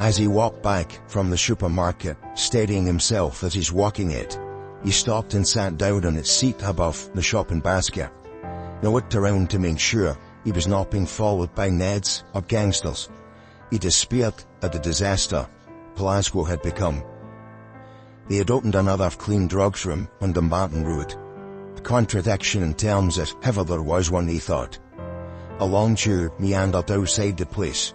As he walked back from the supermarket, steadying himself as he's walking it, he stopped and sat down on its seat above the shopping basket. He looked around to make sure he was not being followed by Neds or gangsters. He despaired at the disaster Glasgow had become. They had opened another clean drugs room on the Martin Road. A contradiction in terms if ever there was one, he thought. A long queue meandered outside the place.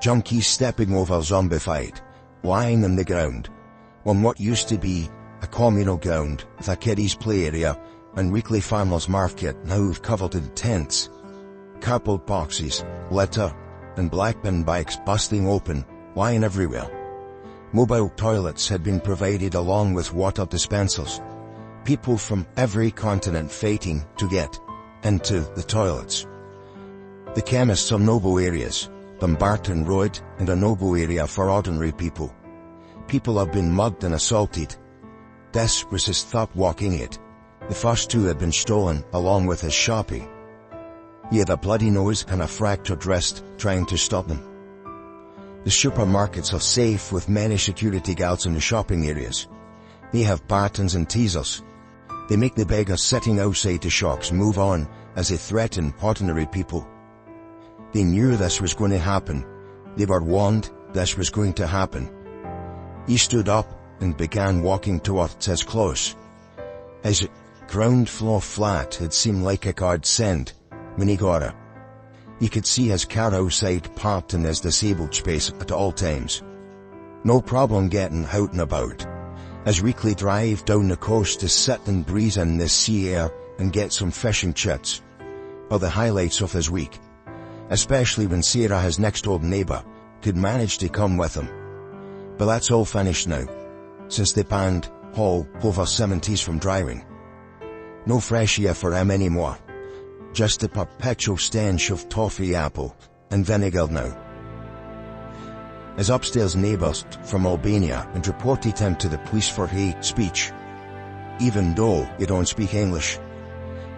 Junkies stepping over zombified, lying on the ground, on what used to be a communal ground with a kiddies play area and weekly farmers market now covered in tents. Cardboard boxes, litter, and black bin bikes busting open, lying everywhere. Mobile toilets had been provided along with water dispensers. People from every continent fighting to get into the toilets. The chemists are noble areas. Dumbarton Road and a noble area for ordinary people. People have been mugged and assaulted. This was his thought walking it. The first two had been stolen along with his shopping. He had a bloody nose and a fractured wrist trying to stop them. The supermarkets are safe with many security guards in the shopping areas. They have batons and teasers. They make the beggars sitting outside the shops move on as they threaten ordinary people. They knew this was going to happen. They were warned this was going to happen. He stood up and began walking towards his close. His ground floor flat had seemed like a godsend when he got it. He could see his car outside parked in his disabled space at all times. No problem getting out and about. His weekly drive down the coast to sit and breathe in the sea air and get some fishing chits are the highlights of his week. Especially when Sarah, his next-door neighbour, could manage to come with him. But that's all finished now, since they banned all over 70s from driving. No fresh air for him anymore. Just the perpetual stench of toffee apple and vinegar now. His upstairs neighbours from Albania had reported him to the police for hate speech. Even though he don't speak English,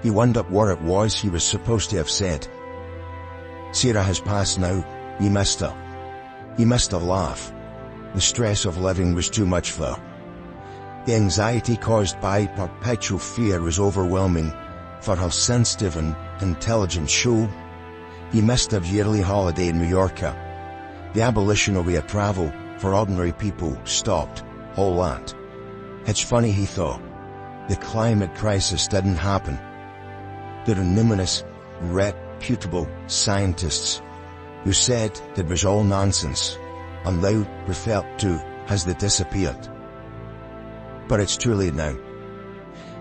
he wondered what it was he was supposed to have said. Sarah has passed now. He missed her. He missed her laugh. The stress of living was too much for her. The anxiety caused by perpetual fear was overwhelming for her sensitive and intelligent soul. He missed her yearly holiday in Mallorca. The abolition of air travel for ordinary people stopped all that. It's funny, he thought. The climate crisis didn't happen. There are numerous reputable scientists who said that was all nonsense, and now referred to as they disappeared. But it's too late now.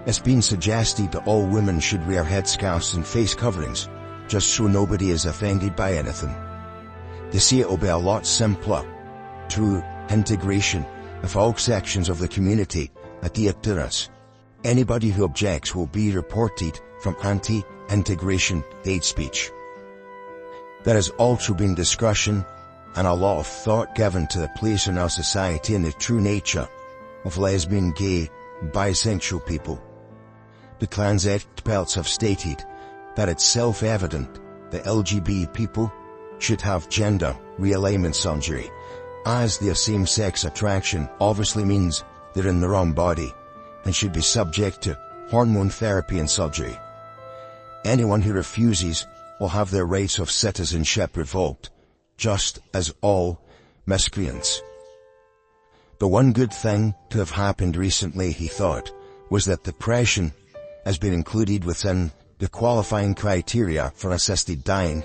It's been suggested that all women should wear headscarves and face coverings, just so nobody is offended by anything. They say it'll be a lot simpler through integration if all sections of the community adhere to this. Anybody who objects will be reported from anti-integration hate speech. There has also been discussion and a lot of thought given to the place in our society and the true nature of lesbian, gay, bisexual people. The trans experts have stated that it's self-evident that LGBT people should have gender realignment surgery, as their same-sex attraction obviously means they're in their own body and should be subject to hormone therapy and surgery. Anyone who refuses will have their rights of citizenship revoked, just as all miscreants. The one good thing to have happened recently, he thought, was that depression has been included within the qualifying criteria for assisted dying.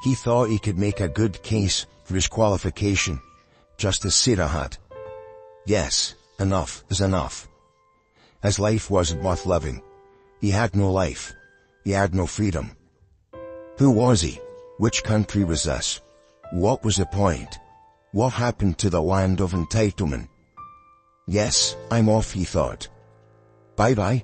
He thought he could make a good case for his qualification, just as Sarah had. Yes, enough is enough. His life wasn't worth living. He had no life. He had no freedom. Who was he? Which country was this? What was the point? What happened to the land of entitlement? Yes, I'm off, he thought. Bye-bye.